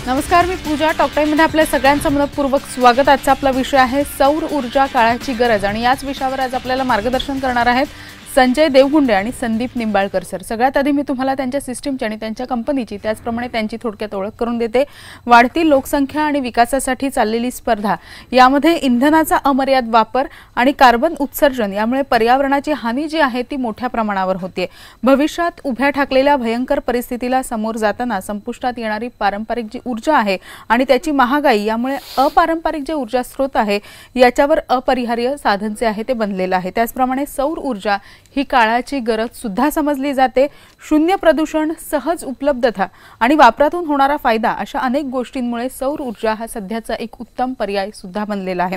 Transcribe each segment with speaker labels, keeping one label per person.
Speaker 1: नमस्कार, मी पूजा. टॉक टाइममध्ये आपल्या सगळ्यांचं मनपूर्वक स्वागत. आजचा आपला विषय आहे सौर ऊर्जा काळाची गरज आणि याच विषयावर आज आपल्याला मार्गदर्शन करणार आहेत संजय देवगुंडे आणि संदीप निंबाळकर सर. सगळ्यात आधी मी तुम्हाला त्यांच्या सिस्टीमची आणि त्यांच्या कंपनीची त्याचप्रमाणे त्यांची थोडक्यात ओळख करून देते. वाढती लोकसंख्या आणि विकासासाठी चाललेली स्पर्धा, यामध्ये इंधनाचा अमर्याद वापर आणि कार्बन उत्सर्जन यामुळे पर्यावरणाची हानी जी आहे ती मोठ्या प्रमाणावर होते. भविष्यात उभ्या ठाकलेल्या भयंकर परिस्थितीला समोर जाताना संपुष्टात येणारी पारंपरिक जी ऊर्जा आहे आणि त्याची महागाई यामुळे अपारंपरिक जे ऊर्जा स्रोत आहे याच्यावर अपरिहार्य साधन जे आहे ते बनलेलं आहे. त्याचप्रमाणे सौर ऊर्जा ही काळाची गरज सुद्धा समजली जाते. शून्य प्रदूषण, सहज उपलब्धता आणि वापरातून होणारा फायदा अशा अनेक गोष्टींमुळे सौर ऊर्जा हा सध्याचा एक उत्तम पर्याय सुद्धा बनलेला आहे.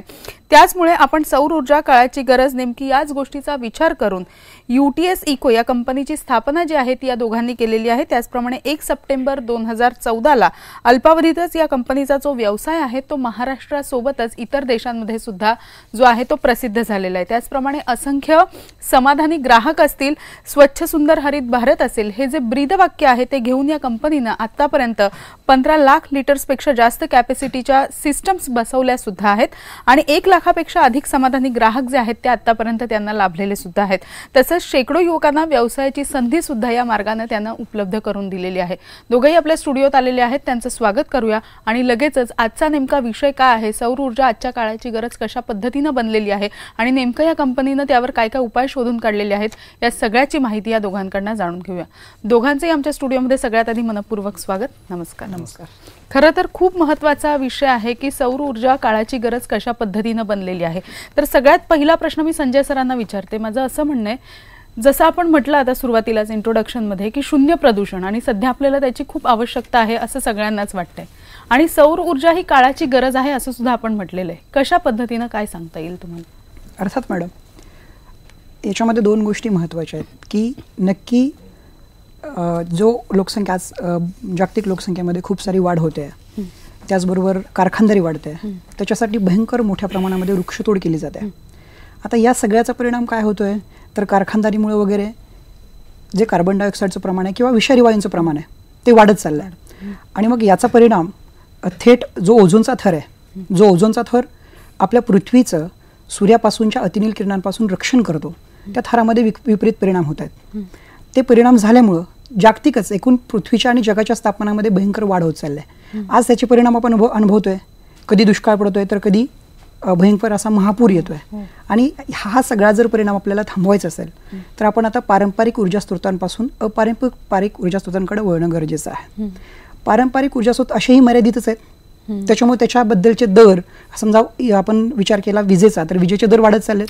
Speaker 1: त्याचमुळे आपण सौर ऊर्जा काळाची गरज नेमकी याच गोष्टीचा विचार करून UTS इको या कंपनीची स्थापना जी आहे ती या दोघांनी केलेली आहे. त्याचप्रमाणे 1 सप्टेंबर 2014ला अल्पावधीतच या कंपनीचा जो व्यवसाय आहे तो महाराष्ट्रासोबतच इतर देशांमध्ये सुद्धा जो आहे तो प्रसिद्ध झालेला आहे. त्याचप्रमाणे असंख्य समाधानी ग्राहक असतील, स्वच्छ सुंदर हरित भारत असेल, हे जे ब्रीदवाक्य आहे ते घेऊन या कंपनीने आतापर्यंत 15 लाख लिटर्सपेक्षा जास्त कॅपॅसिटीच्या सिस्टम्स बसवल्या सुद्धा आहेत आणि 1 लाखापेक्षा अधिक समाधानी ग्राहक जे आहेत ते आतापर्यंत त्यांना लाभलेले सुद्धा आहेत. तसंच शेकडो युवकांना व्यवसायाची संधी सुद्धा या मार्गाने त्यांना उपलब्ध करून दिलेली आहे. दोघेही आपल्या स्टुडिओत आलेले आहेत, त्यांचं स्वागत करूया आणि लगेचच आजचा नेमका विषय काय आहे, सौर ऊर्जा आजच्या काळाची गरज कशा पद्धतीने बनलेली आहे आणि नेमकं या कंपनीने त्यावर काय काय उपाय शोधून काढलेले आहेत या सगळ्याची माहिती या दोघांकडून जाणून घेऊया. दोघांचेही आमच्या स्टुडिओमध्ये सगळ्यात आधी मनपूर्वक स्वागत. नमस्कार.
Speaker 2: नमस्कार.
Speaker 1: खरं तर खूप महत्त्वाचा विषय आहे की सौर ऊर्जा काळाची गरज कशा पद्धतीने बनलेली आहे. तर सगळ्यात पहिला प्रश्न मी संजय सरांना विचारते. माझं असं म्हणणं आहे, जसं आपण म्हटलं आता सुरुवातीलाच इंट्रोडक्शनमध्ये की शून्य प्रदूषण आणि सध्या आपल्याला त्याची खूप आवश्यकता आहे असं सगळ्यांनाच वाटतंय आणि सौर ऊर्जा ही काळाची गरज आहे असं सुद्धा आपण म्हटलेलं आहे. कशा पद्धतीनं काय सांगता येईल तुम्हाला?
Speaker 2: अर्थात मॅडम, याच्यामध्ये 2 गोष्टी महत्त्वाच्या आहेत की नक्की जो लोकसंख्या आज जागतिक लोकसंख्येमध्ये खूप सारी वाढ होते आहे, त्याचबरोबर कारखानदारी वाढते आहे, त्याच्यासाठी भयंकर मोठ्या प्रमाणामध्ये वृक्षतोड केली जाते. आता या सगळ्याचा परिणाम काय होतोय तर कारखानदारीमुळे वगैरे जे कार्बन डायऑक्साईडचं प्रमाण आहे किंवा विषारी वायूंचं प्रमाण आहे ते वाढत चाललं आहे आणि मग याचा परिणाम थेट जो ओझोनचा थर आहे, जो ओझोनचा थर आपल्या पृथ्वीचं सूर्यापासूनच्या अतिनील किरणांपासून रक्षण करतो, त्या थरामध्ये विपरीत परिणाम होत आहेत. ते परिणाम झाल्यामुळं जागतिकच एकूण पृथ्वीच्या आणि जगाच्या तापमानामध्ये भयंकर वाढ होत चालली आहे. आज त्याचे परिणाम आपण अनुभवतोय. कधी दुष्काळ पडतोय तर कधी भयंकर असा महापूर येतोय. आणि हा सगळा जर परिणाम आपल्याला थांबवायचा असेल तर आपण आता पारंपरिक ऊर्जा स्रोतांपासून अपारंपरिक ऊर्जा स्रोतांकडे वळणं गरजेचं आहे. पारंपरिक ऊर्जा स्रोत असेही मर्यादितच आहेत, त्याच्यामुळे त्याच्याबद्दलचे दर, समजा आपण विचार केला विजेचा तर विजेचे दर वाढत चाललेत,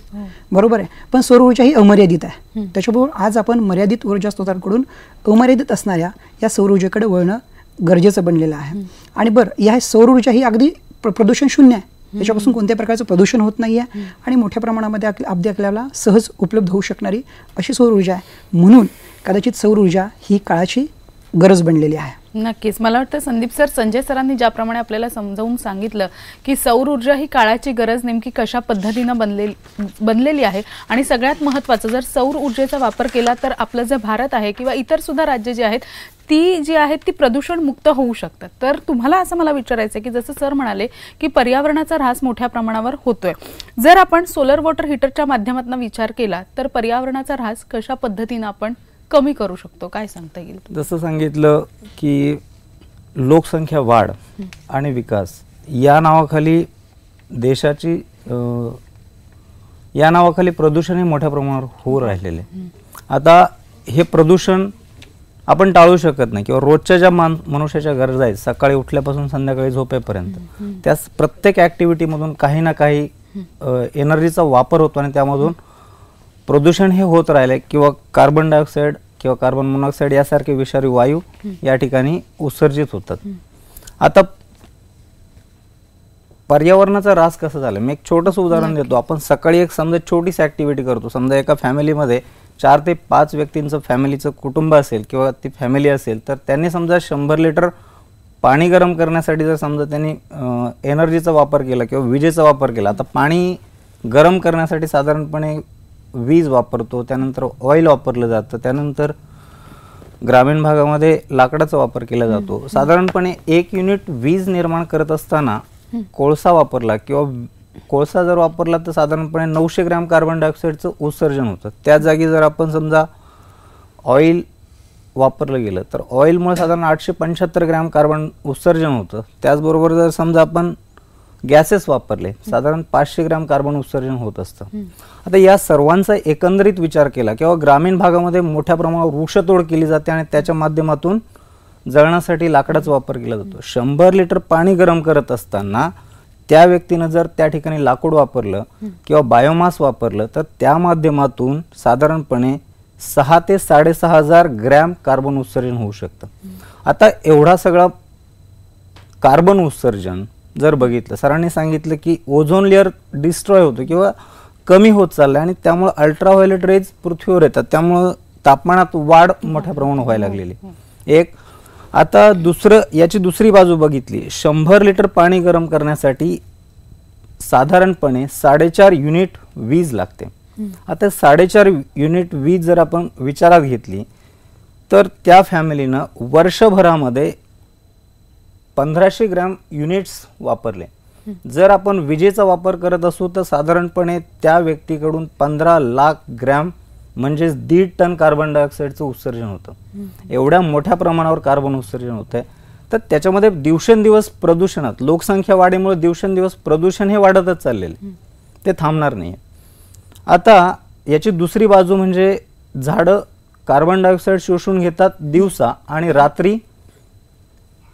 Speaker 2: बरोबर आहे. पण सौर ऊर्जा ही अमर्यादित आहे. त्याच्यामुळे आज आपण मर्यादित ऊर्जा स्रोतांकडून अमर्यादित असणाऱ्या या सौर ऊर्जेकडे वळणं गरजेचं बनलेलं आहे. आणि बरं, या सौर ऊर्जा ही अगदी प्रदूषण शून्य आहे, त्याच्यापासून कोणत्या प्रकारचं प्रदूषण होत नाही आहे आणि मोठ्या प्रमाणामध्ये अगदी आपल्याला सहज उपलब्ध होऊ शकणारी अशी सौर ऊर्जा आहे. म्हणून कदाचित सौर ऊर्जा ही काळाची गरज बनलेली आहे.
Speaker 1: नक्कीच. मला वाटतं संदीप सर, संजय सरांनी ज्याप्रमाणे आपल्याला समजावून सांगितलं की सौर ऊर्जा ही काळाची गरज नेमकी कशा पद्धतीनं बनलेली आहे आणि सगळ्यात महत्त्वाचं, जर सौर ऊर्जेचा वापर केला तर आपलं जे भारत आहे किंवा इतर सुद्धा राज्य जे आहेत ती जी आहेत ती प्रदूषण मुक्त होऊ शकतात. तर तुम्हाला असं मला विचारायचं आहे की जसं सर म्हणाले की पर्यावरणाचा ऱ्हास मोठ्या प्रमाणावर होतोय, जर आपण सोलर वॉटर हीटरच्या माध्यमातून विचार केला तर पर्यावरणाचा ऱ्हास कशा पद्धतीनं आपण कमी करू शकतो, काय सांगता येईल?
Speaker 3: जसं सांगितलं की लोकसंख्या वाढ आणि विकास या नावाखाली देशाची या नावाखाली प्रदूषण हे मोठ्या प्रमाणावर होऊ राहिलेले. आता हे प्रदूषण आपण टाळू शकत नाही किंवा रोजच्या ज्या मनुष्याच्या गरजा आहेत, सकाळी उठल्यापासून संध्याकाळी झोपेपर्यंत, त्या प्रत्येक ॲक्टिव्हिटीमधून काही ना काही एनर्जीचा वापर होतो आणि त्यामधून प्रदूषण हे होत राहिले किंवा कार्बन डायऑक्साईड किंवा कार्बन मोनॉक्साईड यासारखे विषारी वायू या ठिकाणी उत्सर्जित होतात. आता पर्यावरणाचा ऱ्हास कसा झाला, मी एक छोटंसं उदाहरण देतो. आपण सकाळी एक समजा छोटीशी ॲक्टिव्हिटी करतो, समजा एका फॅमिलीमध्ये 4 ते 5 व्यक्तींचं फॅमिलीचं कुटुंब असेल किंवा ती फॅमिली असेल तर त्यांनी समजा 100 लिटर पाणी गरम करण्यासाठी जर समजा त्यांनी एनर्जीचा वापर केला किंवा विजेचा वापर केला. आता पाणी गरम करण्यासाठी साधारणपणे वीज वापरतो, त्यानंतर ऑइल वापरलं जातं, त्यानंतर ग्रामीण भागामध्ये लाकडाचा वापर केला जातो. साधारणपणे 1 युनिट वीज निर्माण करत असताना कोळसा वापरला किंवा कोळसा जर वापरला तर साधारणपणे 900 ग्रॅम कार्बन डायऑक्साईडचं उत्सर्जन होतं. त्या जागी जर आपण समजा ऑइल वापरलं गेलं तर ऑइलमुळे साधारण 875 ग्रॅम कार्बन उत्सर्जन होतं. त्याचबरोबर जर समजा आपण गॅसेस वापरले साधारण 500 ग्रॅम कार्बन उत्सर्जन होत असतं. आता या सर्वांचा एकंदरीत विचार केला किंवा ग्रामीण भागामध्ये मोठ्या प्रमाणावर वृक्षतोड केली जाते आणि त्याच्या माध्यमातून जळणासाठी लाकडाचा वापर केला जातो. 100 लिटर पाणी गरम करत असताना त्या व्यक्तीनं जर त्या ठिकाणी लाकूड वापरलं किंवा बायोमास वापरलं तर त्या माध्यमातून साधारणपणे 6 ते 6,500 ग्रॅम कार्बन उत्सर्जन होऊ शकतं. आता एवढा सगळा कार्बन उत्सर्जन जर बघितलं, सरांनी सांगितलं की ओझोन लेअर डिस्ट्रॉय होतो किंवा कमी होत चाललं आणि त्यामुळे अल्ट्राव्हायोलेट रेज पृथ्वीवर येतात, त्यामुळं तापमानात वाढ मोठ्या प्रमाणात व्हायला लागलेली एक. आता याची दुसरी बाजू बघितली, 100 लिटर पाणी गरम करण्यासाठी साधारणपणे 4.5 युनिट वीज लागते. आता 4.5 युनिट वीज जर आपण विचारात घेतली तर त्या फॅमिलीनं वर्षभरामध्ये 1500 ग्रॅम युनिट्स वापरले. जर आपण विजेचा वापर करत असू तर साधारणपणे त्या व्यक्तीकडून 15 लाख ग्रॅम म्हणजे 1.5 टन कार्बन डायऑक्साईडचं उत्सर्जन होतं. एवढ्या मोठ्या प्रमाणावर कार्बन उत्सर्जन होत आहे. तर त्याच्यामध्ये दिवसेंदिवस प्रदूषणात लोकसंख्या वाढीमुळे दिवसेंदिवस प्रदूषण हे वाढतच चाललेलं, ते थांबणार नाही. आता याची दुसरी बाजू म्हणजे झाडं कार्बन डायऑक्साईड शोषून घेतात दिवसा आणि रात्री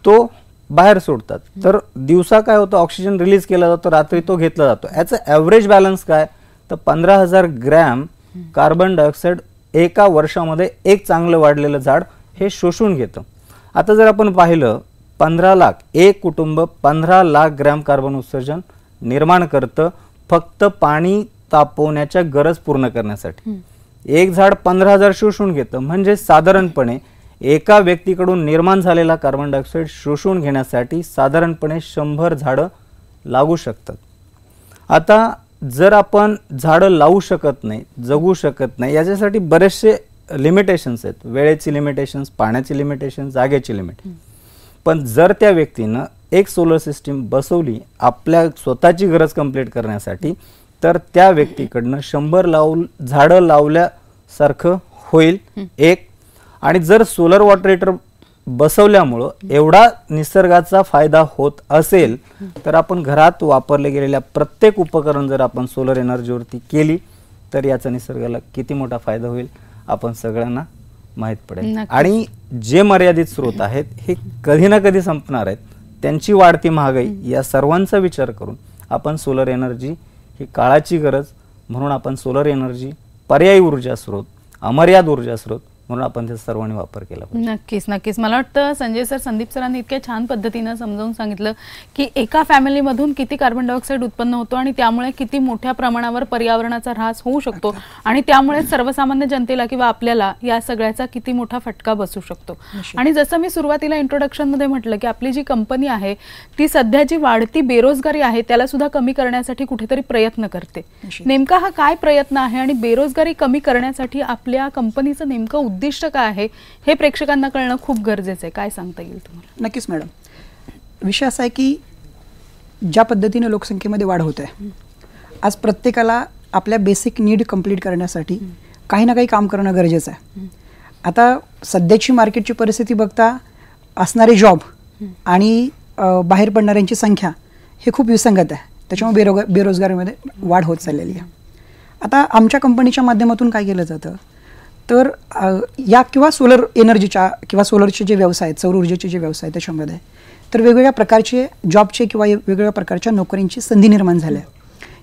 Speaker 3: तो बाहेर सोडतात. तर दिवसा काय होतं, ऑक्सिजन रिलीज केला जातो, रात्री तो घेतला जातो. याचं ॲव्हरेज बॅलन्स काय तर 15,000 ग्रॅम कार्बन डायऑक्साईड एका वर्षामध्ये एक चांगलं वाढलेलं झाड हे शोषून घेतं. आता जर आपण पाहिलं 15 लाख, एक कुटुंब 15 लाख ग्रॅम कार्बन उत्सर्जन निर्माण करतं फक्त पाणी तापवण्याच्या गरज पूर्ण करण्यासाठी. एक झाड 15,000 शोषून घेतं म्हणजे साधारणपणे एका व्यक्तीकडून निर्माण झालेला कार्बन डायऑक्साईड शोषून घेण्यासाठी साधारणपणे 100 झाडं लागू शकतात. आता जर आपण झाडं लावू शकत नाही, जगू शकत नाही, याच्यासाठी बरेचसे लिमिटेशन्स आहेत. वेळेची लिमिटेशन्स, पाण्याची लिमिटेशन्स, जागेची लिमिट. पण जर त्या व्यक्तीनं एक सोलर सिस्टीम बसवली आपल्या स्वतःची गरज कंप्लीट करण्यासाठी तर त्या व्यक्तीकडनं 100 झाडं लावल्यासारखं होईल एक. आणि जर सोलर वॉटर हीटर बसवल्यामुळं एवढा निसर्गाचा फायदा होत असेल तर आपण घरात वापरले गेलेल्या प्रत्येक उपकरण जर आपण सोलर एनर्जीवरती केली तर याचा निसर्गाला किती मोठा फायदा होईल आपण सगळ्यांना माहीत पडेल. आणि जे मर्यादित स्रोत आहेत हे कधी ना कधी संपणार आहेत. त्यांची वाढती महागाई या सर्वांचा विचार करून आपण सोलर एनर्जी ही काळाची गरज म्हणून आपण सोलर एनर्जी पर्यायी ऊर्जा स्रोत, अमर्याद ऊर्जा स्रोत म्हणून आपण त्याचा सर्वांनी वापर केला पाहिजे.
Speaker 1: नक्कीच नक्कीच. मला वाटतं संजय सर, संदीप सरांनी इतक्या छान पद्धतीनं समजावून सांगितलं की एका फॅमिलीमधून किती कार्बन डायऑक्साईड उत्पन्न होतो आणि त्यामुळे किती मोठ्या प्रमाणावर पर्यावरणाचा ऱ्हास होऊ शकतो आणि त्यामुळे सर्वसामान्य जनतेला किंवा आपल्याला या सगळ्याचा किती मोठा फटका बसू शकतो. आणि जसं मी सुरुवातीला इंट्रोडक्शनमध्ये म्हटलं की आपली जी कंपनी आहे ती सध्या जी वाढती बेरोजगारी आहे त्याला सुद्धा कमी करण्यासाठी कुठेतरी प्रयत्न करते. नेमका हा काय प्रयत्न आहे आणि बेरोजगारी कमी करण्यासाठी आपल्या कंपनीचं नेमकं उद्दिष्ट काय आहे हे प्रेक्षकांना कळणं खूप गरजेचं आहे. काय सांगता येईल तुम्हाला?
Speaker 2: नक्कीच मॅडम. विषय असा आहे की ज्या पद्धतीने लोकसंख्येमध्ये वाढ होत आहे, आज प्रत्येकाला आपल्या बेसिक नीड कंप्लीट करण्यासाठी काही ना काही काम करणं गरजेचं आहे. आता सध्याची मार्केटची परिस्थिती बघता असणारे जॉब आणि बाहेर पडणाऱ्यांची संख्या हे खूप विसंगत आहे. त्याच्यामुळे बेरोजगारीमध्ये वाढ होत चाललेली आहे. आता आमच्या कंपनीच्या माध्यमातून काय केलं जातं तर या किंवा सोलर एनर्जीच्या किंवा सोलरचे जे व्यवसाय आहेत, सौर ऊर्जेचे जे व्यवसाय आहेत त्याच्यामध्ये तर वेगवेगळ्या प्रकारचे जॉबचे किंवा वेगवेगळ्या प्रकारच्या नोकरींची संधी निर्माण झाल्या.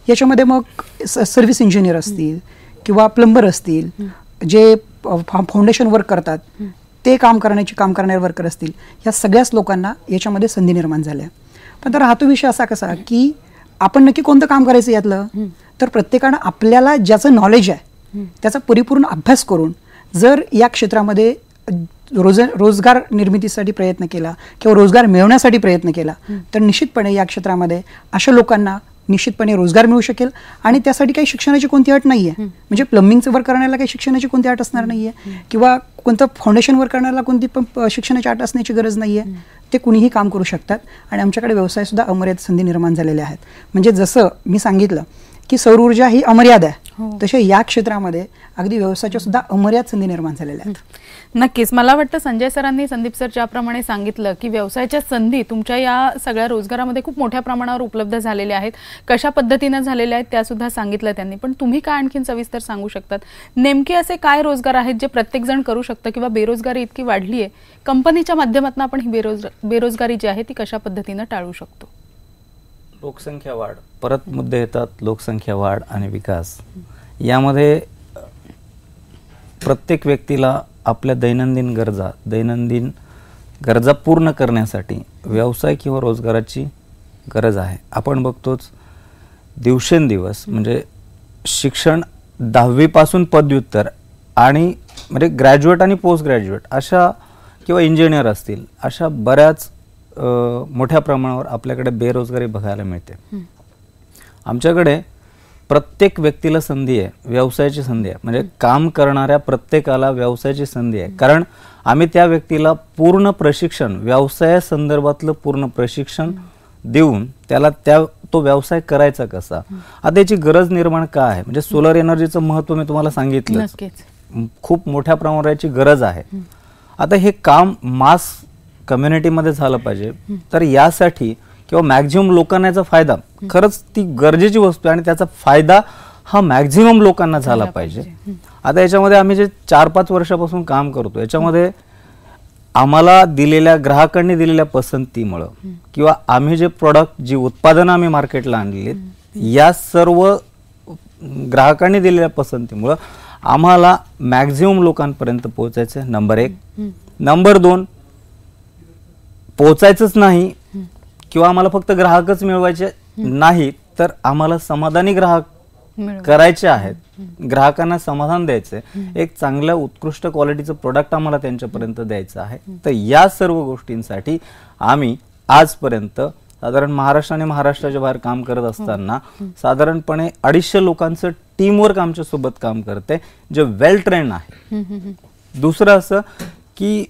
Speaker 2: याच्यामध्ये मग सर्व्हिस इंजिनियर असतील किंवा प्लंबर असतील, जे फाउंडेशन वर्क करतात ते काम करणारे वर्कर असतील, या सगळ्याच लोकांना याच्यामध्ये संधी निर्माण झाल्या. पण तर राहतो विषय असा कसा की आपण नक्की कोणतं काम करायचं यातलं, तर प्रत्येकानं आपल्याला ज्याचं नॉलेज आहे त्याचा परिपूर्ण अभ्यास करून जर या क्षेत्रामध्ये रोजगार निर्मितीसाठी प्रयत्न केला किंवा रोजगार मिळवण्यासाठी प्रयत्न केला तर निश्चितपणे या क्षेत्रामध्ये अशा लोकांना निश्चितपणे रोजगार मिळू शकेल. आणि त्यासाठी काही शिक्षणाची कोणती अट नाही आहे. म्हणजे प्लंबिंगचं वर्क करण्याला काही शिक्षणाची कोणती अट असणार नाही आहे, किंवा कोणतं फाउंडेशन वर्क करण्याला कोणती पण शिक्षणाची अट असण्याची गरज नाही आहे. ते कुणीही काम करू शकतात. आणि आमच्याकडे व्यवसायसुद्धा अमर्याद संधी निर्माण झालेल्या आहेत. म्हणजे जसं मी सांगितलं की सौर ऊर्जा ही अमर्याद आहे, तसे या क्षेत्रामध्ये अगदी व्यवसायाच्या सुद्धा अमर्याद संधी निर्माण झालेल्या आहेत.
Speaker 1: नक्कीच. मला वाटतं संजय सरांनी, संदीप सर ज्याप्रमाणे सांगितलं की व्यवसायाच्या संधी तुमच्या या सगळ्या रोजगारामध्ये खूप मोठ्या प्रमाणावर उपलब्ध झालेल्या आहेत, कशा पद्धतीने झालेल्या आहेत त्यासुद्धा सांगितलं त्यांनी. पण तुम्ही काय आणखीन सविस्तर सांगू शकतात, नेमके असे काय रोजगार आहेत जे प्रत्येकजण करू शकतं, किंवा बेरोजगारी इतकी वाढली आहे, कंपनीच्या माध्यमातून आपण ही बेरोजगारी जी आहे ती कशा पद्धतीने टाळू शकतो?
Speaker 3: लोकसंख्या वाढ, परत मुद्दे येतात लोकसंख्या वाढ आणि विकास. यामध्ये प्रत्येक व्यक्तीला आपल्या दैनंदिन गरजा पूर्ण करण्यासाठी व्यवसाय किंवा रोजगाराची गरज आहे. आपण बघतोच दिवसेंदिवस म्हणजे शिक्षण 10वी पासून पदव्युत्तर आणि म्हणजे ग्रॅज्युएट आणि पोस्ट ग्रॅज्युएट अशा, किंवा इंजिनियर असतील, अशा बऱ्याच मोठ्या प्रमाणावर आपल्याकडे बेरोजगारी बघायला मिळते. आमच्याकडे प्रत्येक व्यक्तीला संधी आहे, व्यवसायाची संधी आहे. म्हणजे काम करणाऱ्या प्रत्येकाला व्यवसायाची संधी आहे. कारण आम्ही त्या व्यक्तीला पूर्ण प्रशिक्षण, व्यवसायासंदर्भातलं पूर्ण प्रशिक्षण देऊन त्याला तो व्यवसाय करायचा कसा, आता याची गरज निर्माण का आहे. म्हणजे सोलर एनर्जीचं महत्त्व मी तुम्हाला सांगितलं, खूप मोठ्या प्रमाणावर याची गरज आहे. आता हे काम मास कम्युनिटीमध्ये झालं पाहिजे, तर यासाठी किंवा मॅक्झिमम लोकांना याचा फायदा, खरंच ती गरजेची वस्तू आहे आणि त्याचा फायदा हा मॅक्झिमम लोकांना झाला पाहिजे. आता याच्यामध्ये आम्ही जे 4-5 वर्षापासून काम करतो, याच्यामध्ये आम्हाला ग्राहकांनी दिलेल्या पसंतीमुळं, किंवा आम्ही जे प्रोडक्ट, जी उत्पादनं आम्ही मार्केटला आणलेली, या सर्व ग्राहकांनी दिलेल्या पसंतीमुळं आम्हाला मॅक्झिमम लोकांपर्यंत पोहोचायचं आहे. नंबर 1. नंबर 2, पोहोचायचंच नाही किंवा आम्हाला फक्त ग्राहकच मिळवायचे नाही, तर आम्हाला समाधानी ग्राहक करायचे आहेत, ग्राहकांना समाधान द्यायचे, एक चांगल्या उत्कृष्ट क्वालिटीचं प्रोडक्ट आम्हाला त्यांच्यापर्यंत द्यायचं आहे. तर या सर्व गोष्टींसाठी आम्ही आजपर्यंत साधारण महाराष्ट्र आणि महाराष्ट्राच्या बाहेर काम करत असताना साधारणपणे 250 लोकांचं टीमवर्क आमच्यासोबत काम करते, जे वेल ट्रेन आहे. दुसरं असं की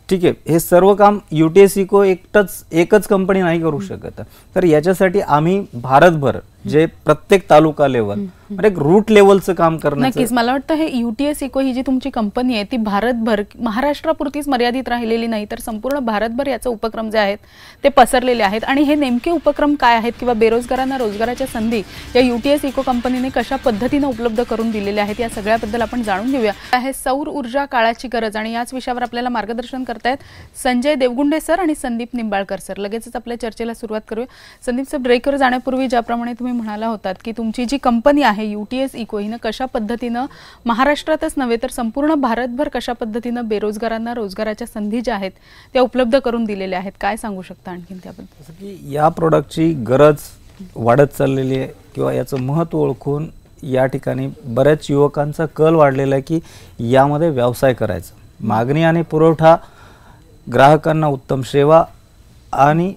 Speaker 3: ठीक आहे, हे सर्व काम UTS इको एकच कंपनी नाही करू शकत, तर याच्यासाठी आम्ही भारतभर जे प्रत्येक तालुका लेवल म्हणजे एक रूट लेवलचं काम करण्याचं.
Speaker 1: नक्कीच. मला वाटतं हे UTS इको ही जी तुमची कंपनी आहे ती भारतभर, महाराष्ट्रापुरतीच मर्यादित राहिलेली नाही, तर संपूर्ण भारतभर याचे उपक्रम जे आहेत ते पसरलेले आहेत. आणि हे नेमके उपक्रम काय आहेत, किंवा बेरोजगारांना रोजगाराच्या संधी या UTS इको कंपनीने कशा पद्धतीने उपलब्ध करून दिलेल्या आहेत, या सगळ्याबद्दल आपण जाणून घेऊया. आहे सौर ऊर्जा काळाची गरज, आणि याच विषयावर आपल्याला मार्गदर्शन करतायत संजय देवगुंडे सर आणि संदीप निंबाळकर सर. लगेचच आपल्या चर्चेला सुरुवात करूया. संदीप सर, ब्रेकवर जाण्यापूर्वी ज्याप्रमाणे तुम्ही म्हणाला होतात की तुमची जी कंपनी आहे UTS इको हिनं कशा पद्धतीनं महाराष्ट्रातच नव्हे तर संपूर्ण भारतभर कशा पद्धतीनं बेरोजगारांना रोजगाराच्या संधी ज्या आहेत त्या उपलब्ध करून दिलेल्या आहेत, काय सांगू शकता आणखीन त्याबद्दल?
Speaker 3: की या प्रोडक्टची गरज वाढत चाललेली आहे, किंवा याचं महत्त्व ओळखून या ठिकाणी बऱ्याच युवकांचा कल वाढलेला आहे की यामध्ये व्यवसाय करायचा. मागणी आणि पुरवठा, ग्राहकांना उत्तम सेवा आणि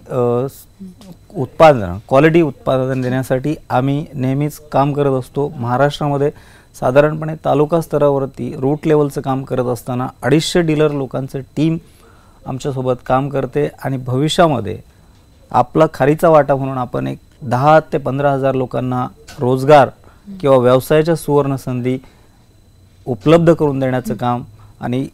Speaker 3: उत्पादन, क्वालिटी उत्पादन देण्यासाठी आम्ही नेहमीच काम करत असतो. महाराष्ट्रामध्ये साधारणपणे तालुका स्तरावरती रूट लेवलचं काम करत असताना 250 डीलर लोकांचं टीम आमच्यासोबत काम करते, आणि भविष्यामध्ये आपला खारीचा वाटा म्हणून आपण एक 10 ते 15 हजार लोकांना रोजगार किंवा व्यवसायाच्या सुवर्ण संधी उपलब्ध करून देण्याचं काम आणि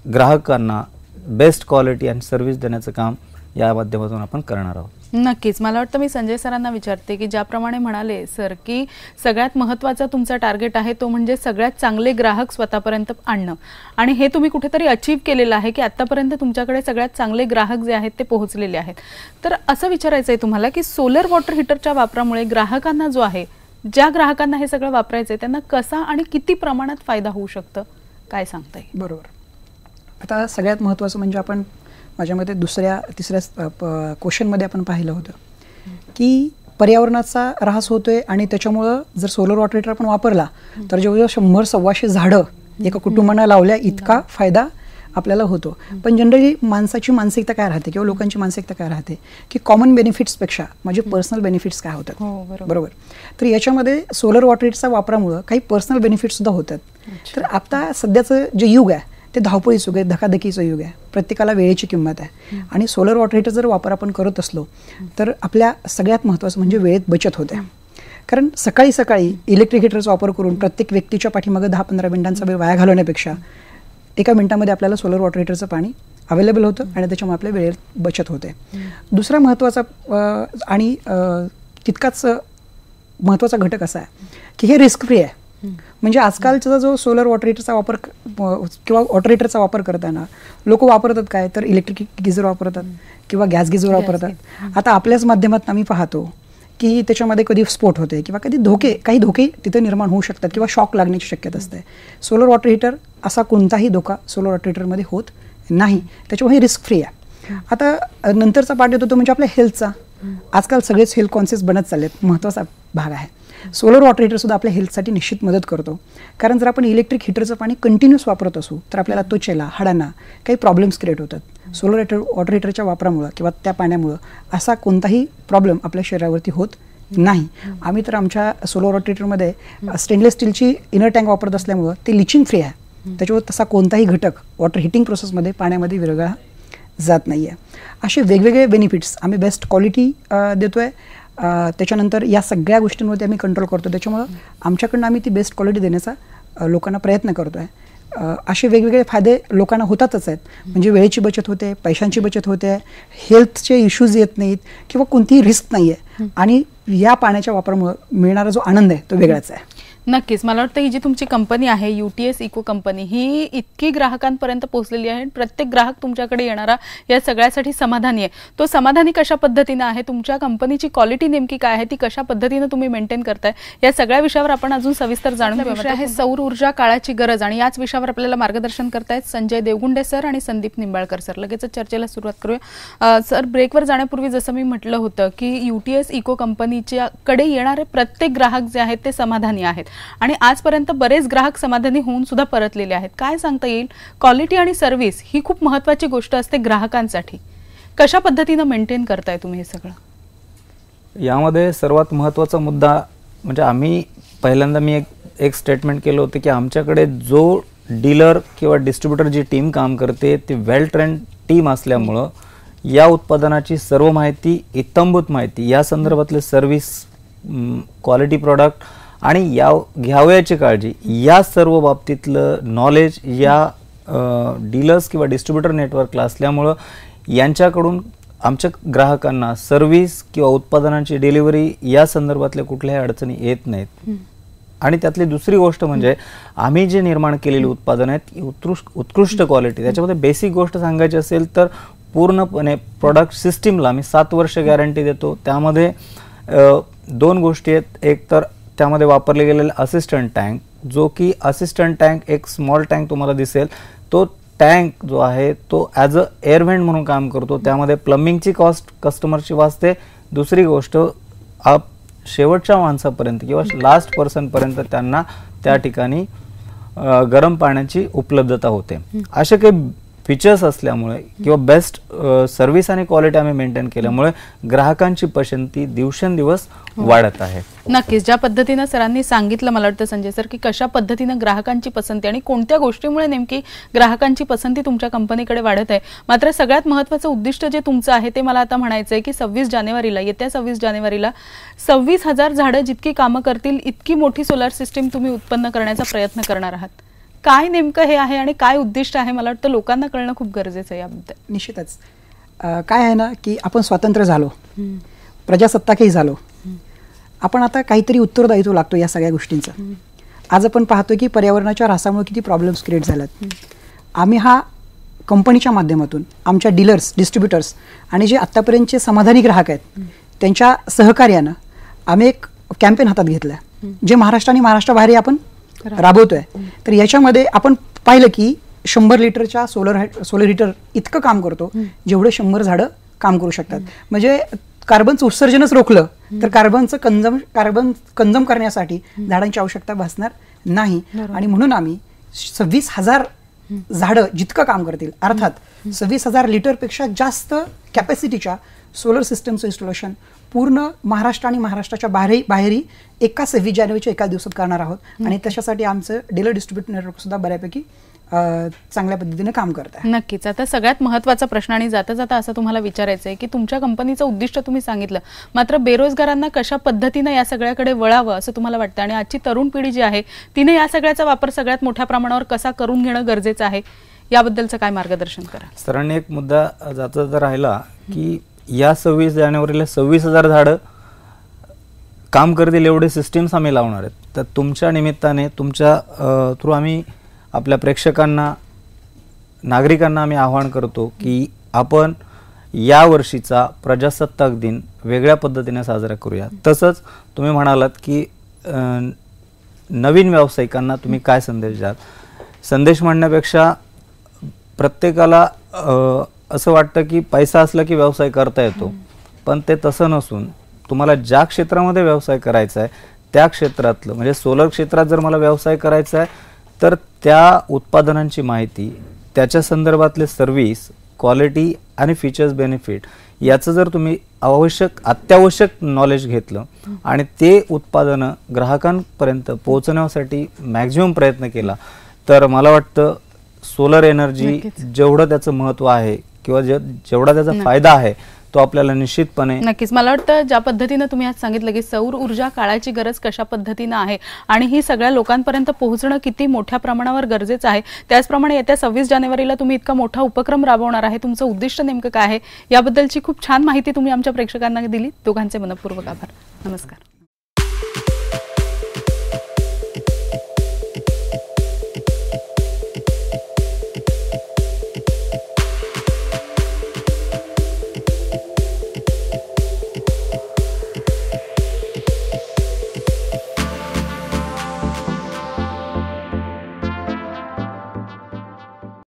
Speaker 3: ग्राहकांना बेस्ट क्वालिटी आणि सर्व्हिस देण्याचं काम या माध्यमातून आपण करणार आहोत.
Speaker 1: नक्कीच. मला वाटतं मी संजय सरांना विचारते की ज्याप्रमाणे म्हणाले सर की सगळ्यात महत्त्वाचा तुमचा टार्गेट आहे तो म्हणजे सगळ्यात चांगले ग्राहक स्वतःपर्यंत आणणं, आणि हे तुम्ही कुठेतरी अचीव्ह केलेलं आहे की आतापर्यंत तुमच्याकडे सगळ्यात चांगले ग्राहक जे आहेत ते पोहोचलेले आहेत. तर असं विचारायचं आहे तुम्हाला की सोलर वॉटर हीटरच्या वापरामुळे ग्राहकांना जो आहे, ज्या ग्राहकांना हे सगळं वापरायचं आहे त्यांना कसा आणि किती प्रमाणात फायदा होऊ शकतं, काय सांगता येईल?
Speaker 2: बरोबर. आता सगळ्यात महत्त्वाचं म्हणजे आपण माझ्यामध्ये तिसऱ्या क्वेश्चनमध्ये आपण पाहिलं होतं की पर्यावरणाचा ऱ्हास होतोय, आणि त्याच्यामुळं जर सोलर वॉटर हीटर आपण वापरला तर जवळजवळ 100-125 झाडं एका कुटुंबानं लावल्या इतका फायदा आपल्याला होतो. पण जनरली माणसाची मानसिकता काय राहते किंवा लोकांची मानसिकता काय राहते की कॉमन बेनिफिट्सपेक्षा माझे पर्सनल बेनिफिट्स काय होतात. बरोबर. तर याच्यामध्ये सोलर वॉटर हीटरच्या वापरामुळे काही पर्सनल बेनिफिट्स सुद्धा होतात. तर आता सध्याचं जे युग आहे ते धावपळीचं युग आहे, धकाधकीचं युग आहे, प्रत्येकाला वेळेची किंमत आहे. आणि सोलर वॉटर हीटर जर वापर आपण करत असलो तर आपल्या सगळ्यात महत्त्वाचं म्हणजे वेळेत बचत होते. कारण सकाळी सकाळी इलेक्ट्रिक हीटरचा वापर करून प्रत्येक व्यक्तीच्या पाठीमागे 10-15 मिनिटांचा वेळ वाया घालवण्यापेक्षा एका मिनिटामध्ये आपल्याला सोलर वॉटर हीटरचं पाणी अवेलेबल होतं आणि त्याच्यामुळे आपल्या वेळेत बचत होते. दुसरा महत्त्वाचा आणि तितकाच महत्त्वाचा घटक असा आहे की हे रिस्क फ्री आहे. म्हणजे आजकालचा जो सोलर वॉटर हीटरचा वापर किंवा वॉटर हीटरचा वापर करताना लोक वापरतात काय तर इलेक्ट्रिक गिझर वापरतात किंवा गॅस गिझर वापरतात. आता आपल्याच माध्यमातून आम्ही पाहतो की त्याच्यामध्ये कधी स्फोट होते किंवा कधी काही धोके तिथे निर्माण होऊ शकतात किंवा शॉक लागण्याची शक्यता असते. सोलर वॉटर हीटर असा कोणताही धोका सोलर वॉटर हीटरमध्ये होत नाही, त्याच्यामुळे हे रिस्क फ्री आहे. आता नंतरचा पार्ट येतो तो म्हणजे आपल्या हेल्थचा. आजकाल सगळेच हेल्थ कॉन्शियस बनत चाललेत, महत्त्वाचा भाग आहे. सोलर वॉटर हीटर सुद्धा आपल्या हेल्थसाठी निश्चित मदत करतो. कारण जर आपण इलेक्ट्रिक हीटरचं पाणी कंटिन्यूस वापरत असू तर आपल्याला त्वचेला हाडांना काही प्रॉब्लेम्स क्रिएट होतात. सोलर वॉटर हीटरच्या वापरामुळं किंवा त्या पाण्यामुळं असा कोणताही प्रॉब्लेम आपल्या शरीरावरती होत नाही. आम्ही तर आमच्या सोलर वॉटर हीटरमध्ये स्टेनलेस स्टीलची इनर टँक वापरत असल्यामुळं ते लिचिंग फ्री आहे. त्याच्यावर तसा कोणताही घटक वॉटर हीटिंग प्रोसेसमध्ये पाण्यामध्ये विरघळला जात नाही आहे. असे वेगवेगळे बेनिफिट्स आम्ही बेस्ट क्वालिटी देतो आहे. त्याच्यानंतर या सगळ्या गोष्टींवरती आम्ही कंट्रोल करतो. त्याच्यामुळं आमच्याकडनं आम्ही ती बेस्ट क्वालिटी देण्याचा लोकांना प्रयत्न करतो आहे. असे वेगवेगळे फायदे लोकांना होतातच आहेत. म्हणजे वेळेची बचत होते, पैशांची बचत होते, हेल्थचे इश्यूज येत नाहीत किंवा कोणतीही रिस्क नाही आहे. आणि या पाण्याच्या वापरामुळे मिळणारा जो आनंद आहे तो वेगळाच आहे.
Speaker 1: नक्कीच. मला वाटतं ही जी तुमची कंपनी आहे UTS इको कंपनी ही इतकी ग्राहकांपर्यंत पोहोचलेली आहे. प्रत्येक ग्राहक तुमच्याकडे येणारा या सगळ्यासाठी समाधानी आहे. तो समाधानी कशा पद्धतीने आहे, तुमच्या कंपनीची क्वालिटी नेमकी काय आहे, ती कशा पद्धतीने तुम्ही मेंटेन करताय, या सगळ्या विषयावर आपण अजून सविस्तर जाणून घेऊ. आहे सौर ऊर्जा काळाची गरज आणि याच विषयावर आपल्याला मार्गदर्शन करतायत संजय देवगुंडे सर आणि संदीप निंबाळकर सर. लगेच चर्चेला सुरुवात करूया. सर, ब्रेकवर जाण्यापूर्वी जसं मी म्हटलं होतं की UTS इको कंपनीच्या कडे येणारे प्रत्येक ग्राहक जे आहेत ते समाधानी आहेत आणि आजपर्यंत बरेच ग्राहक समाधानी होऊन सुद्धा परतलेले आहेत. काय सांगता येईल, क्वालिटी आणि सर्व्हिस ही खूप महत्त्वाची गोष्ट असते ग्राहकांसाठी, कशा पद्धतीनं मेंटेन करताय तुम्ही हे सगळं?
Speaker 3: यामध्ये सर्वात महत्त्वाचा मुद्दा म्हणजे आम्ही पहिल्यांदा मी एक स्टेटमेंट केलं होतं की आमच्याकडे जो डीलर किंवा डिस्ट्रीब्युटर जी टीम काम करते ती वेल ट्रेंड टीम असल्यामुळं या उत्पादनाची सर्व माहिती, इत्थंभूत माहिती, या संदर्भातले सर्व्हिस, क्वालिटी प्रॉडक्ट आणि या घ्यावयाची काळजी, या सर्व बाबतीतलं नॉलेज या डीलर्स किंवा डिस्ट्रीब्युटर नेटवर्कला असल्यामुळं यांच्याकडून आमच्या ग्राहकांना सर्व्हिस किंवा उत्पादनांची डिलिव्हरी या संदर्भातल्या कुठल्याही अडचणी येत नाहीत. आणि त्यातली दुसरी गोष्ट म्हणजे आम्ही जे निर्माण केलेली उत्पादनं आहेत उत्कृष्ट क्वालिटी. त्याच्यामध्ये बेसिक गोष्ट सांगायची असेल तर पूर्णपणे प्रोडक्ट सिस्टीमला आम्ही 7 वर्ष गॅरंटी देतो. त्यामध्ये 2 गोष्टी आहेत. एक तर त्यामध्ये वापरले गेलेले असिस्टंट टँक, जो की असिस्टंट टँक एक स्मॉल टँक तुम्हाला दिसेल, तो टँक जो आहे तो ॲज अ एअर व्हेंट म्हणून काम करतो. त्यामध्ये प्लंबिंगची कॉस्ट कस्टमरची वाचते. दुसरी गोष्ट शेवटच्या माणसापर्यंत किंवा लास्ट पर्सनपर्यंत त्यांना त्या ठिकाणी गरम पाण्याची उपलब्धता होते. असे काही फीचर्स असल्यामुळे किंवा बेस्ट सर्व्हिस आणि क्वालिटी आम्ही मेंटेन केल्यामुळे ग्राहकांची पसंती दिवसेंदिवस वाढत आहे.
Speaker 1: नक्कीच. ज्या पद्धतीनं सरांनी सांगितलं, मला वाटतं संजय सर, की कशा पद्धतीनं ग्राहकांची पसंती आणि कोणत्या गोष्टीमुळे नेमकी ग्राहकांची पसंती तुमच्या कंपनीकडे वाढत आहे. मात्र सगळ्यात महत्त्वाचं उद्दिष्ट जे तुमचं आहे ते मला आता म्हणायचं आहे की 26 जानेवारीला, येत्या 26 जानेवारीला 26,000 झाडं जितकी कामं करतील इतकी मोठी सोलार सिस्टीम तुम्ही उत्पन्न करण्याचा प्रयत्न करणार आहात. काय नेमकं हे आहे आणि काय उद्दिष्ट आहे, मला वाटतं लोकांना कळणं खूप गरजेचं आहे याबद्दल.
Speaker 2: निश्चितच. काय आहे ना की आपण स्वतंत्र झालो, प्रजासत्ताकही झालो, आपण आता काहीतरी उत्तरदायित्व लागतो या सगळ्या गोष्टींचं. आज आपण पाहतोय की पर्यावरणाच्या ऱ्हासामुळे किती प्रॉब्लेम्स क्रिएट झाल्यात. आम्ही हा कंपनीच्या माध्यमातून आमच्या डीलर्स, डिस्ट्रीब्युटर्स आणि जे आत्तापर्यंतचे समाधानी ग्राहक आहेत त्यांच्या सहकार्यानं आम्ही एक कॅम्पेन हातात घेतला जे महाराष्ट्र आणि महाराष्ट्राबाहेर आपण राबवतोय. तर याच्यामध्ये आपण पाहिलं की 100 लिटरच्या सोलर हीटर इतकं काम करतो जेवढे 100 झाडं काम करू शकतात. म्हणजे कार्बनचं उत्सर्जनच रोखलं तर कार्बन कंझम करण्यासाठी झाडांची आवश्यकता भासणार नाही. आणि म्हणून आम्ही 26,000 झाडं जितकं काम करतील, अर्थात 26,000 लिटरपेक्षा जास्त कॅपॅसिटीच्या सोलर सिस्टमचं इन्स्टॉलेशन पूर्ण महाराष्ट्र आणि महाराष्ट्राच्या बाहेरही एका 26 जानेवारीच्या एका दिवसात करणार आहोत आणि त्याच्यासाठी आमचं डीलर डिस्ट्रीब्युटर नेटवर्क सुद्धा बऱ्यापैकी चांगल्या पद्धतीने काम करत आहे.
Speaker 1: नक्कीच. आता सगळ्यात महत्त्वाचा प्रश्न आणि जाता जाता असं तुम्हाला विचारायचं आहे की तुमच्या कंपनीचं उद्दिष्ट तुम्ही सांगितलं, मात्र बेरोजगारांना कशा पद्धतीनं या सगळ्याकडे वळावं असं तुम्हाला वाटतं आणि आजची तरुण पिढी जी आहे तिने या सगळ्याचा वापर सगळ्यात मोठ्या प्रमाणावर कसा करून घेणं गरजेचं आहे, याबद्दलचं काय मार्गदर्शन करा?
Speaker 3: सरांनी एक मुद्दा जाता जाता राहिला की या 26 जानेवारीला 26,000 झाडं काम करतील एवढे सिस्टीम्स आम्ही लावणार आहेत. तर तुमच्या निमित्ताने तुमच्या थ्रू आम्ही आपल्या प्रेक्षकांना, नागरिकांना आम्ही आवाहन करतो की आपण या वर्षीचा प्रजासत्ताक दिन वेगळ्या पद्धतीने साजरा करूया. तसंच तुम्ही म्हणालात की नवीन व्यावसायिकांना तुम्ही काय संदेश द्याल? संदेश म्हणण्यापेक्षा प्रत्येकाला असं वाटतं की पैसा असला की व्यवसाय करता येतो, पण ते तसं नसून तुम्हाला ज्या क्षेत्रामध्ये व्यवसाय करायचा आहे त्या क्षेत्रातलं, म्हणजे सोलर क्षेत्रात जर मला व्यवसाय करायचा आहे तर त्या उत्पादनांची माहिती, त्याच्या संदर्भातले सर्व्हिस, क्वालिटी आणि फीचर्स, बेनिफिट याचं जर तुम्ही अत्यावश्यक नॉलेज घेतलं आणि ते उत्पादनं ग्राहकांपर्यंत पोहोचण्यासाठी मॅक्झिमम प्रयत्न केला तर मला वाटतं सोलर एनर्जी जेवढं त्याचं महत्त्व आहे किंवा जेवढा त्याचा फायदा आहे तो आपल्याला निश्चितपणे.
Speaker 1: नक्कीच. मला वाटतं ज्या पद्धतीनं तुम्ही आज सांगितलं की सौर ऊर्जा काळाची गरज कशा पद्धतीनं आहे आणि ही सगळ्या लोकांपर्यंत पोहोचणं किती मोठ्या प्रमाणावर गरजेचं आहे, त्याचप्रमाणे येत्या 26 जानेवारीला तुम्ही इतका मोठा उपक्रम राबवणार आहे, तुमचं उद्दिष्ट नेमकं काय आहे, याबद्दलची खूप छान माहिती तुम्ही आमच्या प्रेक्षकांना दिली. दोघांचे मनपूर्वक आभार. नमस्कार.